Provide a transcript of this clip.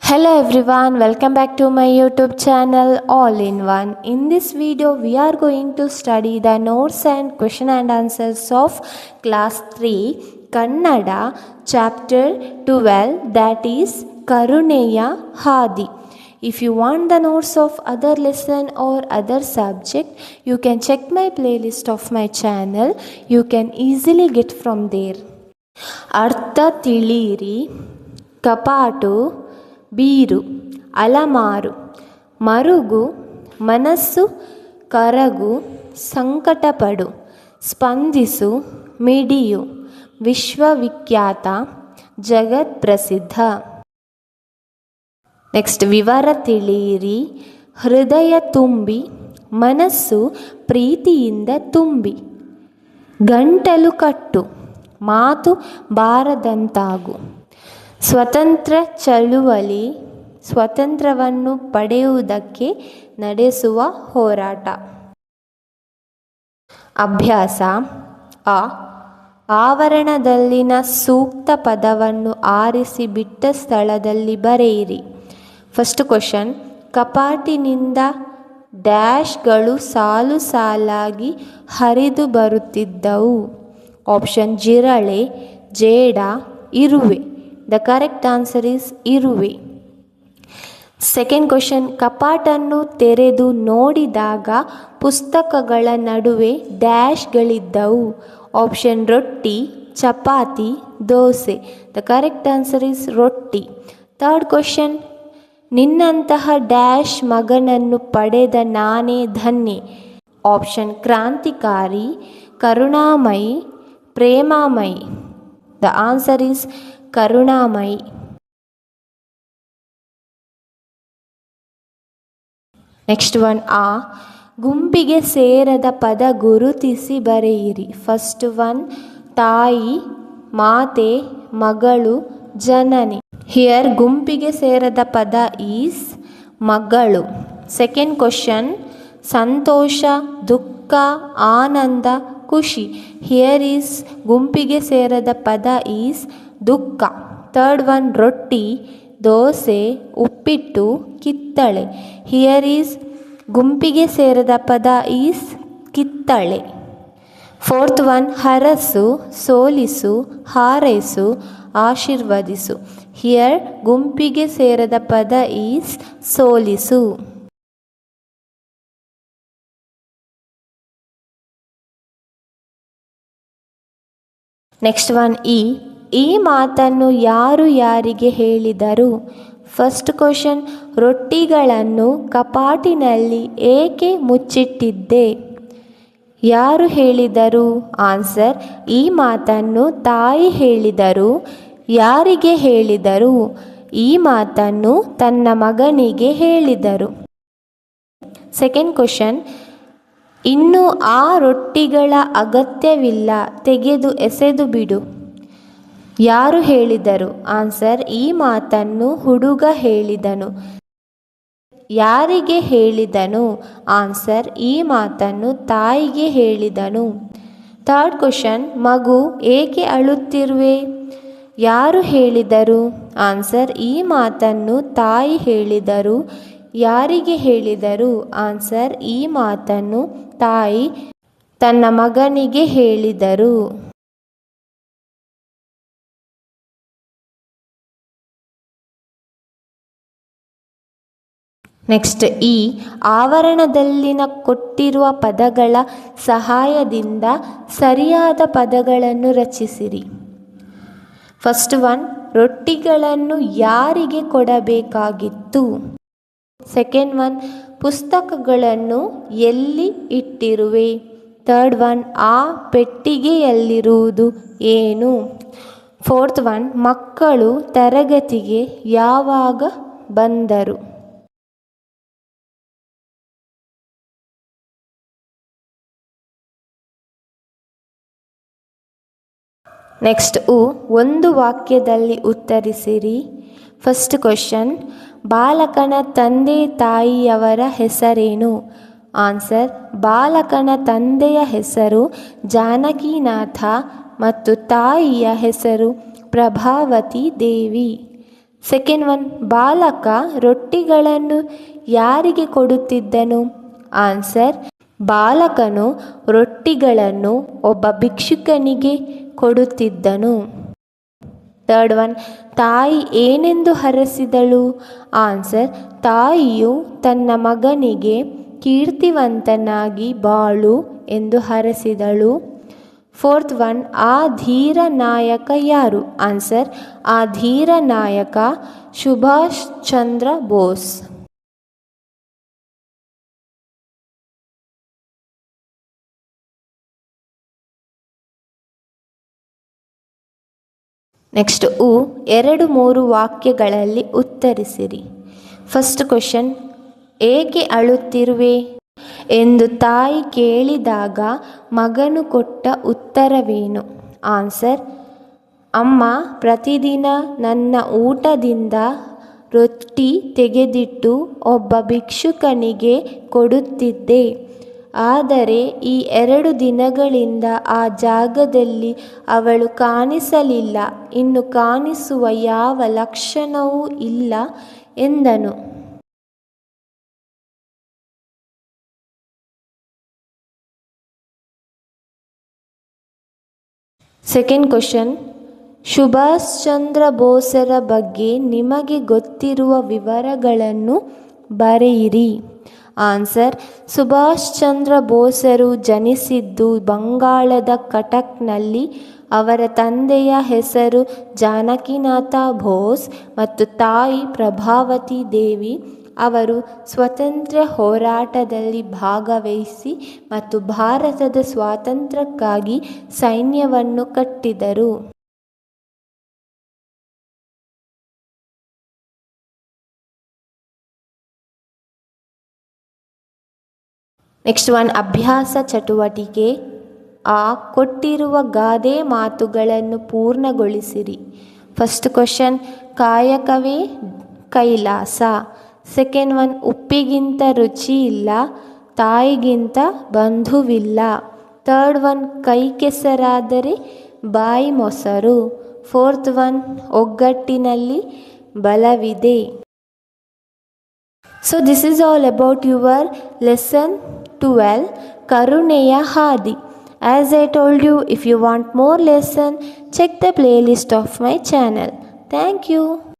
Hello everyone, welcome back to my YouTube channel All in One. In this video we are going to study the notes and question and answers of class 3 Kannada chapter 12, that is Karuneya Hadi. If you want the notes of other lesson or other subject, you can check my playlist of my channel. You can easily get from there. Artha Tiliri Kapatu ಬೀರು ಅಲಮಾರು ಮರುಗು ಮನಸ್ಸು ಕರಗು ಸಂಕಟಪಡು ಸ್ಪಂದಿಸು ಮಿಡಿಯು ವಿಶ್ವವಿಖ್ಯಾತ ಜಗತ್ಪ್ರಸಿದ್ಧ. Next ವಿವರ ತಿಳಿಯಿರಿ. ಹೃದಯ ತುಂಬಿ ಮನಸ್ಸು ಪ್ರೀತಿಯಿಂದ ತುಂಬಿ, ಗಂಟಲು ಕಟ್ಟು ಮಾತು ಬಾರದಂತಾಗು, ಸ್ವತಂತ್ರ ಚಳುವಳಿ ಸ್ವತಂತ್ರವನ್ನು ಪಡೆಯುವುದಕ್ಕೆ ನಡೆಸುವ ಹೋರಾಟ. ಅಭ್ಯಾಸ. ಆವರಣದಲ್ಲಿನ ಸೂಕ್ತ ಪದವನ್ನು ಆರಿಸಿ ಬಿಟ್ಟ ಸ್ಥಳದಲ್ಲಿ ಬರೆಯಿರಿ. ಫಸ್ಟ್ ಕ್ವಶನ್, ಕಪಾಟಿನಿಂದ ಡ್ಯಾಶ್ಗಳು ಸಾಲು ಸಾಲಾಗಿ ಹರಿದು ಬರುತ್ತಿದ್ದವು. ಆಪ್ಷನ್ ಜಿರಳೆ, ಜೇಡ, ಇರುವೆ. The correct answer is ಇರುವೆ. ಸೆಕೆಂಡ್ ಕ್ವಶನ್, ಕಪಾಟನ್ನು ತೆರೆದು ನೋಡಿದಾಗ ಪುಸ್ತಕಗಳ ನಡುವೆ ಡ್ಯಾಶ್ಗಳಿದ್ದವು. ಆಪ್ಷನ್ ರೊಟ್ಟಿ, chapati, dosa. The correct answer is ರೊಟ್ಟಿ. ಥರ್ಡ್ ಕ್ವಶನ್, ನಿನ್ನಂತಹ ಡ್ಯಾಶ್ ಮಗನನ್ನು ಪಡೆದ ನಾನೇ ಧನ್ಯೆ. ಆಪ್ಷನ್ ಕ್ರಾಂತಿಕಾರಿ, ಕರುಣಾಮಯಿ, ಪ್ರೇಮಾಮಯಿ. ದ ಆನ್ಸರ್ ಇಸ್ ಕರುಣಾಮಯಿ. ನೆಕ್ಸ್ಟ್ ಒನ್, ಗುಂಪಿಗೆ ಸೇರದ ಪದ ಗುರುತಿಸಿ ಬರೆಯಿರಿ. ಫಸ್ಟ್ ಒನ್, ತಾಯಿ, ಮಾತೆ, ಮಗಳು, ಜನನಿ. ಹಿಯರ್ ಗುಂಪಿಗೆ ಸೇರದ ಪದ ಈಸ್ ಮಗಳು. ಸೆಕೆಂಡ್ ಕ್ವಶನ್, ಸಂತೋಷ, ದುಃಖ, ಆನಂದ, ಖುಷಿ. ಹಿಯರ್ ಈಸ್ ಗುಂಪಿಗೆ ಸೇರದ ಪದ ಈಸ್ ದುಃಖ. ಥರ್ಡ್ ಒನ್, ರೊಟ್ಟಿ, ದೋಸೆ, ಉಪ್ಪಿಟ್ಟು, ಕಿತ್ತಳೆ. ಹಿಯರ್ ಈಸ್ ಗುಂಪಿಗೆ ಸೇರದ ಪದ ಈಸ್ ಕಿತ್ತಳೆ. ಫೋರ್ತ್ ಒನ್, ಹರಸು, ಸೋಲಿಸು, ಹಾರೈಸು, ಆಶೀರ್ವದಿಸು. ಹಿಯರ್ ಗುಂಪಿಗೆ ಸೇರದ ಪದ ಈಸ್ ಸೋಲಿಸು. ನೆಕ್ಸ್ಟ್ ಒನ್, ಈ ಮಾತನ್ನು ಯಾರು ಯಾರಿಗೆ ಹೇಳಿದರು. ಫಸ್ಟ್ ಕ್ವಶನ್, ರೊಟ್ಟಿಗಳನ್ನು ಕಪಾಟಿನಲ್ಲಿ ಏಕೆ ಮುಚ್ಚಿಟ್ಟಿದ್ದೆ. ಯಾರು ಹೇಳಿದರು. ಆನ್ಸರ್, ಈ ಮಾತನ್ನು ತಾಯಿ ಹೇಳಿದರು. ಯಾರಿಗೆ ಹೇಳಿದರು. ಈ ಮಾತನ್ನು ತನ್ನ ಮಗನಿಗೆ ಹೇಳಿದರು. ಸೆಕೆಂಡ್ ಕ್ವಶನ್, ಇನ್ನು ಆ ರೊಟ್ಟಿಗಳ ಅಗತ್ಯವಿಲ್ಲ, ತೆಗೆದು ಎಸೆದು ಬಿಡು. ಯಾರು ಹೇಳಿದರು. ಆನ್ಸರ್, ಈ ಮಾತನ್ನು ಹುಡುಗ ಹೇಳಿದನು. ಯಾರಿಗೆ ಹೇಳಿದನು. ಆನ್ಸರ್, ಈ ಮಾತನ್ನು ತಾಯಿಗೆ ಹೇಳಿದನು. ಥರ್ಡ್ ಕ್ವಶನ್, ಮಗು ಏಕೆ ಅಳುತ್ತಿರುವೆ. ಯಾರು ಹೇಳಿದರು. ಆನ್ಸರ್, ಈ ಮಾತನ್ನು ತಾಯಿ ಹೇಳಿದರು. ಯಾರಿಗೆ ಹೇಳಿದರು. ಆನ್ಸರ್, ಈ ಮಾತನ್ನು ತಾಯಿ ತನ್ನ ಮಗನಿಗೆ ಹೇಳಿದರು. ನೆಕ್ಸ್ಟ್, ಆವರಣದಲ್ಲಿನ ಕೊಟ್ಟಿರುವ ಪದಗಳ ಸಹಾಯದಿಂದ ಸರಿಯಾದ ಪದಗಳನ್ನು ರಚಿಸಿರಿ. ಫಸ್ಟ್ ಒನ್, ರೊಟ್ಟಿಗಳನ್ನು ಯಾರಿಗೆ ಕೊಡಬೇಕಾಗಿತ್ತು. ಸೆಕೆಂಡ್ ಒನ್, ಪುಸ್ತಕಗಳನ್ನು ಎಲ್ಲಿ ಇಟ್ಟಿರುವೆ. ಥರ್ಡ್ ಒನ್, ಆ ಪೆಟ್ಟಿಗೆಯಲ್ಲಿರುವುದು ಏನು. ಫೋರ್ತ್ ಒನ್, ಮಕ್ಕಳು ತರಗತಿಗೆ ಯಾವಾಗ ಬಂದರು. ನೆಕ್ಸ್ಟ್, ಒಂದು ವಾಕ್ಯದಲ್ಲಿ ಉತ್ತರಿಸಿರಿ. ಫಸ್ಟ್ ಕ್ವಶನ್, ಬಾಲಕನ ತಂದೆ ತಾಯಿಯವರ ಹೆಸರೇನು. ಆನ್ಸರ್, ಬಾಲಕನ ತಂದೆಯ ಹೆಸರು ಜಾನಕಿನಾಥ ಮತ್ತು ತಾಯಿಯ ಹೆಸರು ಪ್ರಭಾವತಿ ದೇವಿ. ಸೆಕೆಂಡ್ ಒನ್, ಬಾಲಕ ರೊಟ್ಟಿಗಳನ್ನು ಯಾರಿಗೆ ಕೊಡುತ್ತಿದ್ದನು? ಆನ್ಸರ್, ಬಾಲಕನು ರೊಟ್ಟಿಗಳನ್ನು ಒಬ್ಬ ಭಿಕ್ಷುಕನಿಗೆ ಕೊಡುತ್ತಿದ್ದನು. ಥರ್ಡ್ ಒನ್, ತಾಯಿ ಏನೆಂದು ಹರಸಿದಳು? ಆನ್ಸರ್, ತಾಯಿಯು ತನ್ನ ಮಗನಿಗೆ ಕೀರ್ತಿವಂತನಾಗಿ ಬಾಳು ಎಂದು ಹರಸಿದಳು. ಫೋರ್ತ್ ಒನ್, ಆ ಧೀರ ನಾಯಕ ಯಾರು? ಆನ್ಸರ್, ಆ ಧೀರ ನಾಯಕ Subhash Chandra Bose. Next, 2-3 ವಾಕ್ಯಗಳಲ್ಲಿ ಉತ್ತರಿಸಿರಿ. First question, ಏಕೆ ಅಳುತ್ತಿರುವೆ ಎಂದು ತಾಯಿ ಕೇಳಿದಾಗ ಮಗನು ಕೊಟ್ಟ ಉತ್ತರವೇನು? ಆನ್ಸರ್, ಅಮ್ಮ ಪ್ರತಿದಿನ ನನ್ನ ಊಟದಿಂದ ರೊಟ್ಟಿ ತೆಗೆದಿಟ್ಟು ಒಬ್ಬ ಭಿಕ್ಷುಕನಿಗೆ ಕೊಡುತ್ತಿದ್ದೆ. ಆದರೆ ಈ 2 ದಿನಗಳಿಂದ ಆ ಜಾಗದಲ್ಲಿ ಅವಳು ಕಾಣಿಸಲಿಲ್ಲ. ಇನ್ನು ಕಾಣಿಸುವ ಯಾವ ಲಕ್ಷಣವೂ ಇಲ್ಲ ಎಂದನು. ಸೆಕೆಂಡ್ ಕ್ವೆಶನ್, ಸುಭಾಷ್ ಚಂದ್ರ ಬೋಸರ ಬಗ್ಗೆ ನಿಮಗೆ ಗೊತ್ತಿರುವ ವಿವರಗಳನ್ನು ಬರೆಯಿರಿ. ಆನ್ಸರ್, ಸುಭಾಷ್ ಚಂದ್ರ ಬೋಸರು ಜನಿಸಿದ್ದು ಬಂಗಾಳದ ಕಟಕ್ನಲ್ಲಿ. ಅವರ ತಂದೆಯ ಹೆಸರು ಜಾನಕಿನಾಥ ಬೋಸ್ ಮತ್ತು ತಾಯಿ ಪ್ರಭಾವತಿ ದೇವಿ. ಅವರು ಸ್ವಾತಂತ್ರ್ಯ ಹೋರಾಟದಲ್ಲಿ ಭಾಗವಹಿಸಿ ಮತ್ತು ಭಾರತದ ಸ್ವಾತಂತ್ರ್ಯಕ್ಕಾಗಿ ಸೈನ್ಯವನ್ನು ಕಟ್ಟಿದರು. ನೆಕ್ಸ್ಟ್ ಒನ್, ಅಭ್ಯಾಸ ಚಟುವಟಿಕೆ. ಕೊಟ್ಟಿರುವ ಗಾದೆ ಮಾತುಗಳನ್ನು ಪೂರ್ಣಗೊಳಿಸಿರಿ. ಫಸ್ಟ್ ಕ್ವೆಶನ್, ಕಾಯಕವೇ ಕೈಲಾಸ. ಸೆಕೆಂಡ್ ಒನ್, ಉಪ್ಪಿಗಿಂತ ರುಚಿ ಇಲ್ಲ, ತಾಯಿಗಿಂತ ಬಂಧುವಿಲ್ಲ. ಥರ್ಡ್ ಒನ್, ಕೈ ಕೆಸರಾದರೆ ಬಾಯಿ ಮೊಸರು. ಫೋರ್ತ್ ಒನ್, ಒಗ್ಗಟ್ಟಿನಲ್ಲಿ ಬಲವಿದೆ. So this is all about your lesson 12, ಕರುಣೆಯ ಹಾದಿ. As I told you, if you want more lesson, check the playlist of my channel. Thank you.